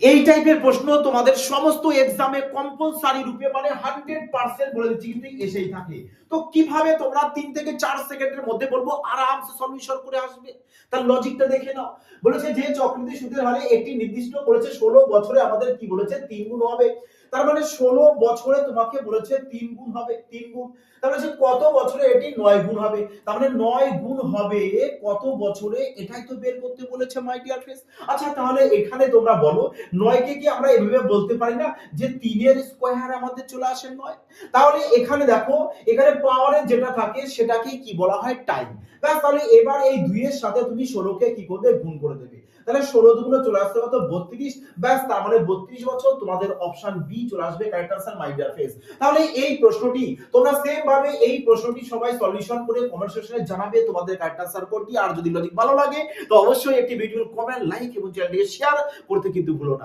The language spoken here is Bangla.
এই টাইপের প্রশ্ন তোমাদের সমস্ত এক্সামে কম্পালসারি রূপে মানে 100% বলে দিচ্ছি কিন্তু এসেই থাকে। তো কিভাবে তোমরা 3 থেকে 4 সেকেন্ডের মধ্যে বলবো আরামসে সলিউশন করে আসবে, তার লজিকটা দেখে নাও। বলেছে যে চক্রবৃদ্ধি সুদের হারে একটি নির্দিষ্ট বলেছে 16 বছরে আমাদের কি বলেছে 3 গুণ হবে। তার মানে 16 বছরে তোমাকে বলেছে 3 গুণ হবে, 3 গুণ। তার মানে কত বছরে এটি 9 গুণ হবে। তার মানে 9 গুণ হবে কত বছরে, এটাই তো বের করতে বলেছে মাই ডিয়ার ফ্রেন্ডস। আচ্ছা তাহলে এখানে তোমরা বলো 9 কে কি আমরা এভাবে বলতে পারি না যে 3 এর স্কয়ার আমাদের চলে আসে 9? তাহলে এখানে দেখো এখানে পাওয়ারে যেটা থাকে সেটাকে কি বলা হয় টাইম। ব্যাস তাহলে এবার এই 2 এর সাথে তুমি 16 কে কি করবে গুণ করে দেবে। তাহলে 16 দুগুণে চলে আসছে কত 32। ব্যাস তার মানে 32 বছর তোমাদের অপশন বি চলে আসবে correct answer my dear friends. তাহলে এই প্রশ্নটি তোমরা সেম ভাবে এই প্রশ্নটি সবাই সলিউশন করে কমেন্ট সেকশনে জানাবে তোমাদের কারেক্ট আনসার কোনটি। আর যদি লজিক ভালো লাগে তো অবশ্যই একটি ভিডিও কমেন্ট লাইক এবং চ্যানেলটিকে শেয়ার করতে কিন্তু ভুলো না।